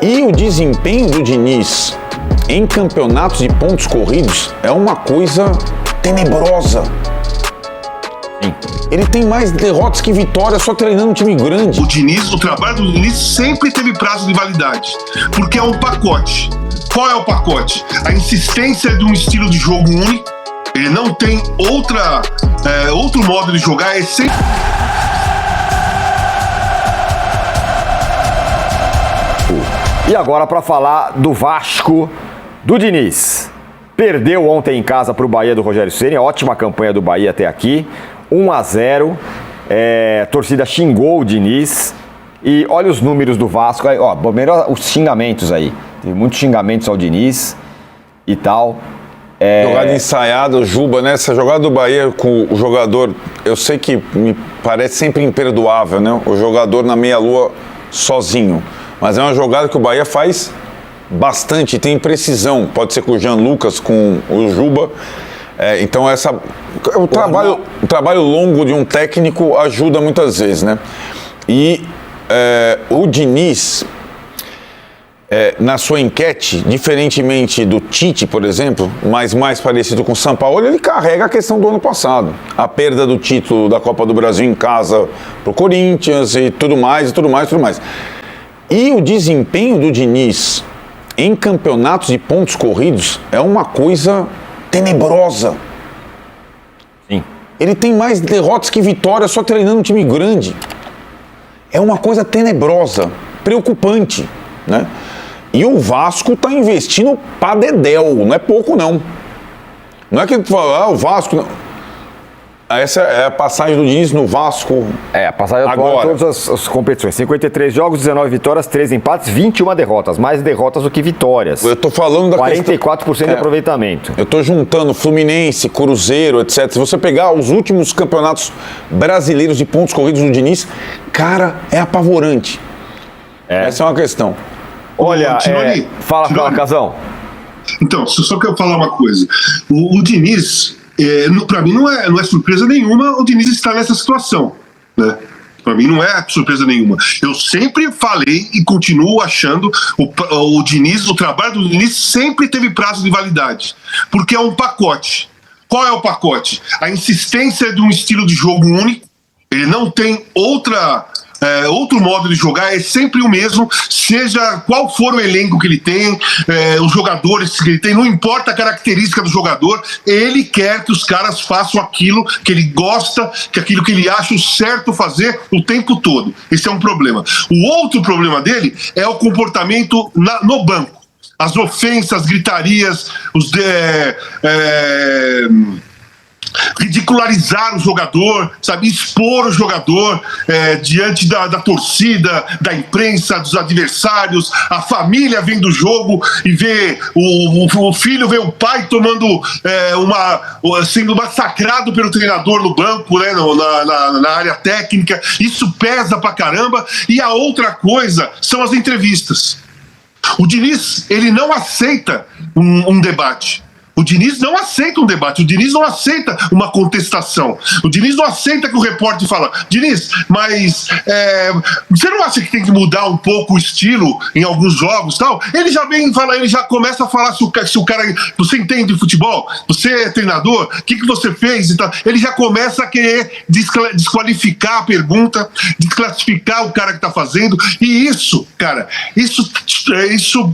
E o desempenho do Diniz em campeonatos de pontos corridos é uma coisa tenebrosa. Sim. Ele tem mais derrotas que vitórias só treinando um time grande. O trabalho do Diniz sempre teve prazo de validade, porque é um pacote. Qual é o pacote? A insistência de um estilo de jogo único. Ele não tem outro modo de jogar, é sempre... E agora para falar do Vasco do Diniz. Perdeu ontem em casa para o Bahia do Rogério Ceni, ótima campanha do Bahia até aqui, 1-0, a torcida xingou o Diniz e olha os números do Vasco, primeiro os xingamentos aí, tem muitos xingamentos ao Diniz e tal. Jogada ensaiada, o Juba, né? Essa jogada do Bahia com o jogador, eu sei que me parece sempre imperdoável, né? O jogador na meia-lua sozinho. Mas é uma jogada que o Bahia faz bastante, tem precisão. Pode ser com o Jean Lucas, com o Juba. Então o trabalho longo de um técnico ajuda muitas vezes, né? E o Diniz, na sua enquete, diferentemente do Tite, por exemplo, mas mais parecido com o Sampaoli, ele carrega a questão do ano passado. A perda do título da Copa do Brasil em casa pro Corinthians e tudo mais. E o desempenho do Diniz em campeonatos de pontos corridos é uma coisa tenebrosa. Sim. Ele tem mais derrotas que vitórias só treinando um time grande. É uma coisa tenebrosa, preocupante, né? E o Vasco está investindo pra dedéu, não é pouco não. Não é que ele fala, o Vasco... Não. Essa é a passagem do Diniz no Vasco. A passagem atual em todas as competições. 53 jogos, 19 vitórias, 3 empates, 21 derrotas. Mais derrotas do que vitórias. Eu tô falando da 44% de aproveitamento. Eu tô juntando Fluminense, Cruzeiro, etc. Se você pegar os últimos campeonatos brasileiros de pontos corridos do Diniz, cara, é apavorante. Essa é uma questão. Olha, fala, Casão. Então, só quero falar uma coisa. O Diniz... para mim não é surpresa nenhuma o Diniz estar nessa situação, né? Para mim não é surpresa nenhuma. Eu sempre falei e continuo achando o Diniz, o trabalho do Diniz sempre teve prazo de validade, porque é um pacote. Qual é o pacote? A insistência de um estilo de jogo único. Ele não tem outro modo de jogar, é sempre o mesmo, seja qual for o elenco que ele tem, os jogadores que ele tem, não importa a característica do jogador, ele quer que os caras façam aquilo que ele gosta, que aquilo que ele acha o certo fazer o tempo todo. Esse é um problema. O outro problema dele é o comportamento no banco. As ofensas, gritarias, ridicularizar o jogador, sabe, expor o jogador diante da torcida, da imprensa, dos adversários, a família vendo o jogo e vê o filho, vê o pai tomando sendo massacrado pelo treinador no banco, né, na área técnica. Isso pesa pra caramba. E a outra coisa são as entrevistas. O Diniz, ele não aceita um debate. O Diniz não aceita um debate, o Diniz não aceita uma contestação, o Diniz não aceita que o repórter fala, Diniz, mas você não acha que tem que mudar um pouco o estilo em alguns jogos e tal? Ele já ele já começa a falar se o cara, você entende de futebol, você é treinador, o que você fez e tal. Ele já começa a querer desqualificar a pergunta, desclassificar o cara que tá fazendo, e isso, cara, isso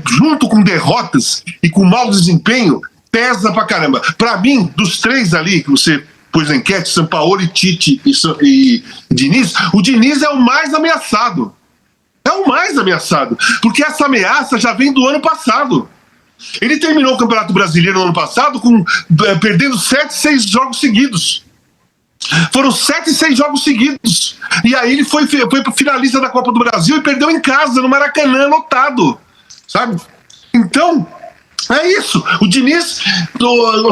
junto com derrotas e com mau desempenho, pesa pra caramba. Pra mim, dos três ali que você pôs na enquete, Sampaoli, Tite e Diniz, o Diniz é o mais ameaçado. É o mais ameaçado. Porque essa ameaça já vem do ano passado. Ele terminou o Campeonato Brasileiro no ano passado perdendo 6 jogos seguidos. Foram 6 jogos seguidos. E aí ele foi pro finalista da Copa do Brasil e perdeu em casa, no Maracanã, lotado. Sabe? Então... é isso, o Diniz,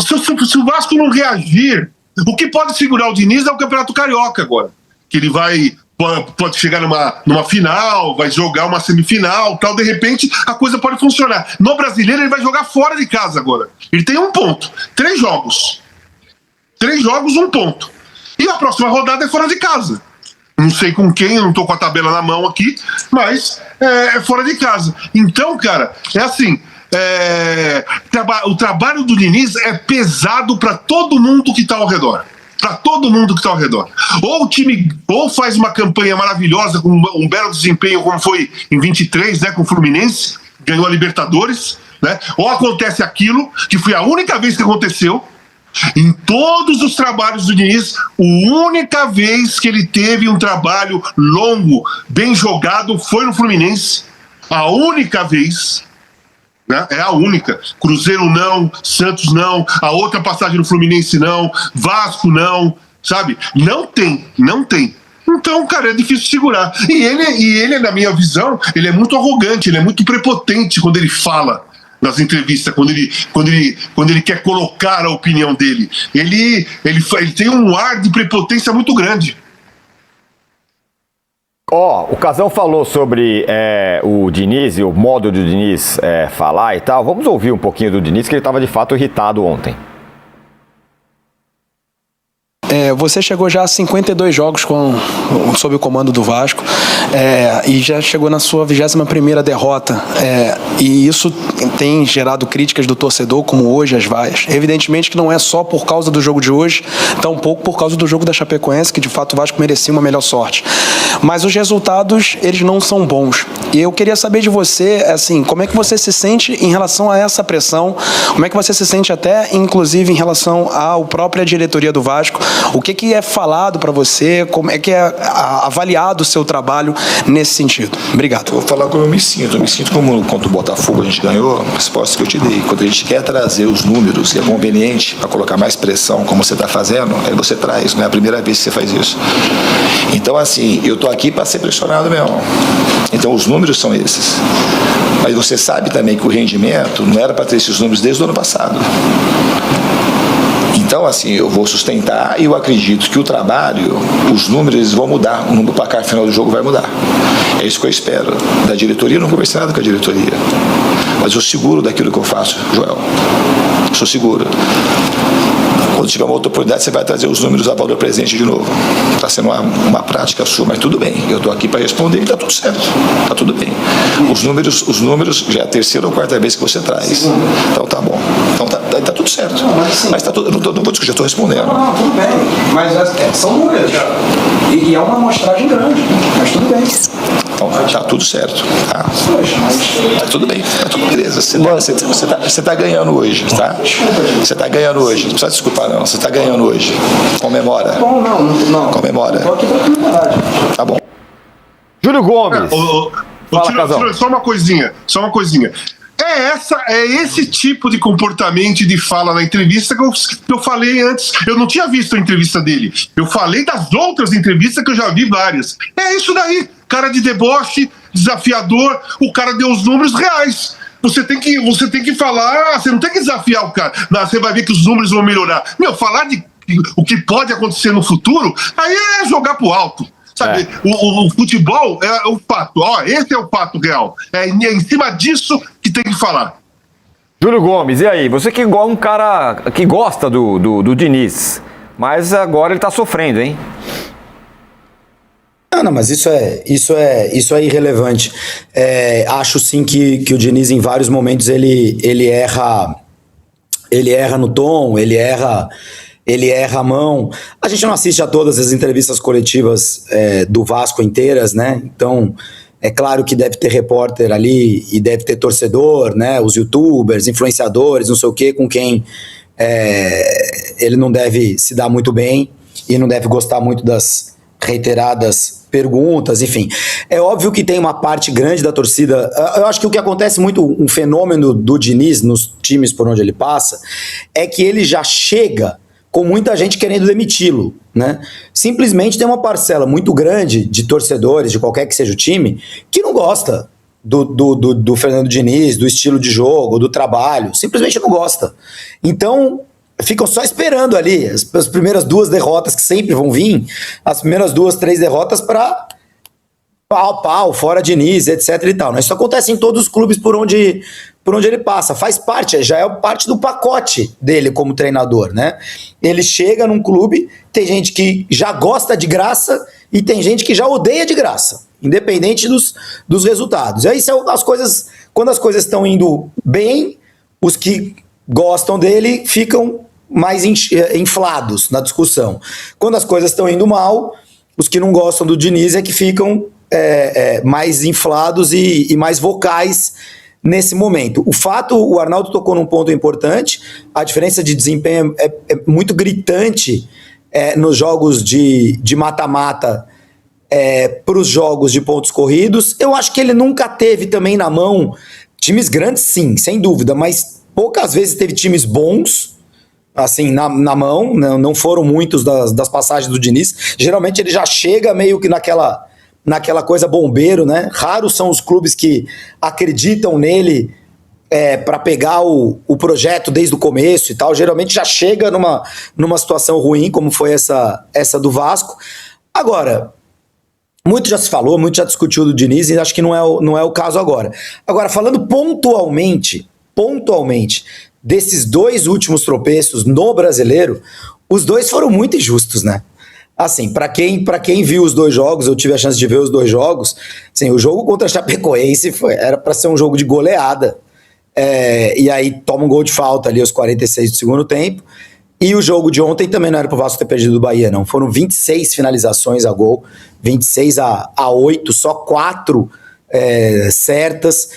se o Vasco não reagir, o que pode segurar o Diniz é o Campeonato Carioca agora, que ele pode chegar numa final, vai jogar uma semifinal, tal, de repente a coisa pode funcionar. No Brasileiro ele vai jogar fora de casa agora, ele tem 1 ponto, 3 jogos, 1 ponto, e a próxima rodada é fora de casa. Não sei com quem, eu não tô com a tabela na mão aqui, mas é fora de casa. Então, cara, é assim, o trabalho do Diniz é pesado para todo mundo que tá ao redor. Para todo mundo que está ao redor. Ou o time faz uma campanha maravilhosa, com um belo desempenho, como foi em 23, né, com o Fluminense, ganhou a Libertadores, né? Ou acontece aquilo, que foi a única vez que aconteceu, em todos os trabalhos do Diniz, a única vez que ele teve um trabalho longo, bem jogado, foi no Fluminense. A única vez, né? É a única. Cruzeiro não, Santos não, a outra passagem no Fluminense não, Vasco não, sabe? Não tem. Então, cara, é difícil segurar. E ele, na minha visão, ele é muito arrogante, ele é muito prepotente quando ele fala nas entrevistas, quando ele quer colocar a opinião dele. Ele tem um ar de prepotência muito grande. O Casão falou sobre o Diniz e o modo do Diniz falar e tal. Vamos ouvir um pouquinho do Diniz, que ele estava de fato irritado ontem. Você chegou já a 52 jogos sob o comando do Vasco e já chegou na sua 21ª derrota. E isso tem gerado críticas do torcedor, como hoje as vaias. Evidentemente que não é só por causa do jogo de hoje, tampouco por causa do jogo da Chapecoense, que de fato o Vasco merecia uma melhor sorte. Mas os resultados, eles não são bons. E eu queria saber de você, assim, como é que você se sente em relação a essa pressão? Como é que você se sente até, inclusive, em relação à própria diretoria do Vasco? O que é falado para você? Como é que é avaliado o seu trabalho nesse sentido? Obrigado. Vou falar como eu me sinto. Eu me sinto como contra o Botafogo a gente ganhou, a resposta que eu te dei. Quando a gente quer trazer os números e é conveniente para colocar mais pressão, como você está fazendo, aí você traz. Não é a primeira vez que você faz isso. Então, assim, eu estou aqui para ser pressionado mesmo. Então, os números são esses. Mas você sabe também que o rendimento não era para ter esses números desde o ano passado. Então, assim, eu vou sustentar e eu acredito que o trabalho, os números vão mudar, o placar final do jogo vai mudar. É isso que eu espero. Da diretoria, eu não conversei nada com a diretoria. Mas eu seguro daquilo que eu faço, Joel. Sou seguro. Quando tiver uma outra oportunidade, você vai trazer os números a valor presente de novo. Está sendo uma prática sua, mas tudo bem. Eu estou aqui para responder e está tudo certo. Está tudo bem. Os números já é a terceira ou quarta vez que você traz. Então tá bom. Então tá tudo certo. Mas tá tudo, não vou discutir, já estou respondendo. Não, tudo bem. Mas são números. E é uma amostragem grande. Mas tudo bem. Então tá tudo certo. Tá tudo bem. Tá tudo beleza. Você tá ganhando hoje, tá? Você tá ganhando hoje. Não precisa desculpar, não. Você tá ganhando hoje. Comemora. Bom, não. Comemora. Estou aqui para comemorar. Tá bom. Júlio Gomes. Fala, Casão. Só uma coisinha. É esse tipo de comportamento e de fala na entrevista que eu falei antes. Eu não tinha visto a entrevista dele. Eu falei das outras entrevistas que eu já vi várias. É isso daí. Cara de deboche, desafiador. O cara deu os números reais. Você tem que falar, você não tem que desafiar o cara. Não, você vai ver que os números vão melhorar. Falar de o que pode acontecer no futuro, aí é jogar pro alto. Sabe, o futebol é o fato. Esse é o fato real. É em cima disso que tem que falar. Júlio Gomes, e aí? Você que é um cara que gosta do Diniz, mas agora ele tá sofrendo, hein? Não, mas isso é irrelevante. Acho sim que o Diniz, em vários momentos, ele erra no tom, ele erra a mão. A gente não assiste a todas as entrevistas coletivas do Vasco inteiras, né? Então, é claro que deve ter repórter ali e deve ter torcedor, né? Os youtubers, influenciadores, não sei o quê, com quem ele não deve se dar muito bem e não deve gostar muito das reiteradas perguntas, enfim. É óbvio que tem uma parte grande da torcida. Eu acho que o que acontece muito, um fenômeno do Diniz nos times por onde ele passa, é que ele já chega com muita gente querendo demiti-lo, né? Simplesmente tem uma parcela muito grande de torcedores, de qualquer que seja o time, que não gosta do Fernando Diniz, do estilo de jogo, do trabalho, simplesmente não gosta. Então, ficam só esperando ali as primeiras 2 derrotas que sempre vão vir, as primeiras 2, 3 derrotas para pau, fora Diniz, etc e tal. Isso acontece em todos os clubes por onde ele passa, faz parte, já é parte do pacote dele como treinador, né? Ele chega num clube, tem gente que já gosta de graça e tem gente que já odeia de graça, independente dos resultados. E aí quando as coisas estão indo bem, os que gostam dele ficam mais inflados na discussão. Quando as coisas estão indo mal, os que não gostam do Diniz é que ficam mais inflados e mais vocais nesse momento. O Arnaldo tocou num ponto importante, a diferença de desempenho é muito gritante nos jogos de mata-mata para os jogos de pontos corridos. Eu acho que ele nunca teve também na mão times grandes, sim, sem dúvida, mas poucas vezes teve times bons assim, na mão, não foram muitos das passagens do Diniz. Geralmente ele já chega meio que naquela coisa bombeiro, né? Raros são os clubes que acreditam nele para pegar o projeto desde o começo e tal. Geralmente já chega numa situação ruim, como foi essa do Vasco. Agora, muito já se falou, muito já discutiu do Diniz, e acho que não é o caso agora. Agora, falando pontualmente, desses 2 últimos tropeços no Brasileiro, os 2 foram muito injustos, né? Assim, pra quem viu os 2 jogos, eu tive a chance de ver os 2 jogos, assim, o jogo contra a Chapecoense era para ser um jogo de goleada, e aí toma um gol de falta ali aos 46 do segundo tempo, e o jogo de ontem também não era pro Vasco ter perdido do Bahia, não, foram 26 finalizações a gol, 26 a 8, só 4 certas.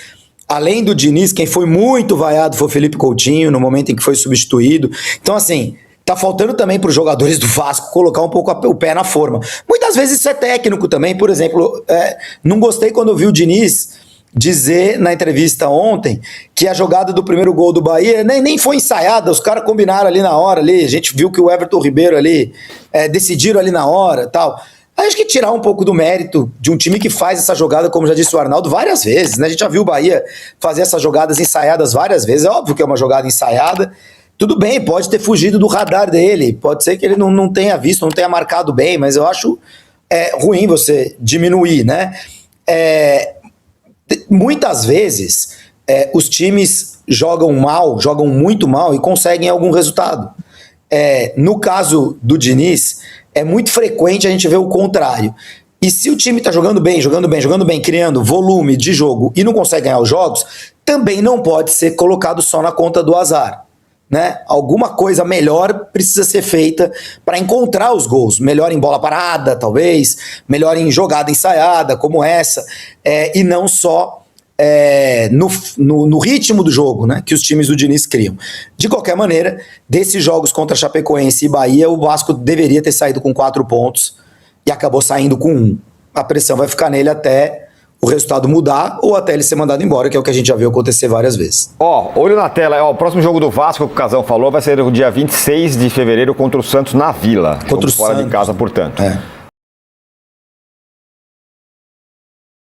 Além do Diniz, quem foi muito vaiado foi o Felipe Coutinho, no momento em que foi substituído. Então, assim, tá faltando também para os jogadores do Vasco colocar um pouco o pé na forma. Muitas vezes isso é técnico também. Por exemplo, não gostei quando eu vi o Diniz dizer na entrevista ontem que a jogada do primeiro gol do Bahia nem foi ensaiada, os caras combinaram ali na hora, ali, a gente viu que o Everton Ribeiro ali decidiram ali na hora, tal. Acho que tirar um pouco do mérito de um time que faz essa jogada, como já disse o Arnaldo, várias vezes, né? A gente já viu o Bahia fazer essas jogadas ensaiadas várias vezes. É óbvio que é uma jogada ensaiada. Tudo bem, pode ter fugido do radar dele. Pode ser que ele não tenha visto, não tenha marcado bem, mas eu acho ruim você diminuir, né? Muitas vezes os times jogam muito mal e conseguem algum resultado. No caso do Diniz, é muito frequente a gente ver o contrário. E se o time está jogando bem, criando volume de jogo e não consegue ganhar os jogos, também não pode ser colocado só na conta do azar, né? Alguma coisa melhor precisa ser feita para encontrar os gols. Melhor em bola parada, talvez, melhor em jogada ensaiada, como essa, e não só no ritmo do jogo, né, que os times do Diniz criam. De qualquer maneira, desses jogos contra Chapecoense e Bahia, o Vasco deveria ter saído com 4 pontos e acabou saindo com 1. A pressão vai ficar nele até o resultado mudar ou até ele ser mandado embora, que é o que a gente já viu acontecer várias vezes. Olho na tela, o próximo jogo do Vasco, que o Casão falou, vai ser no dia 26 de fevereiro contra o Santos na Vila. Contra o fora Santos. de casa, portanto.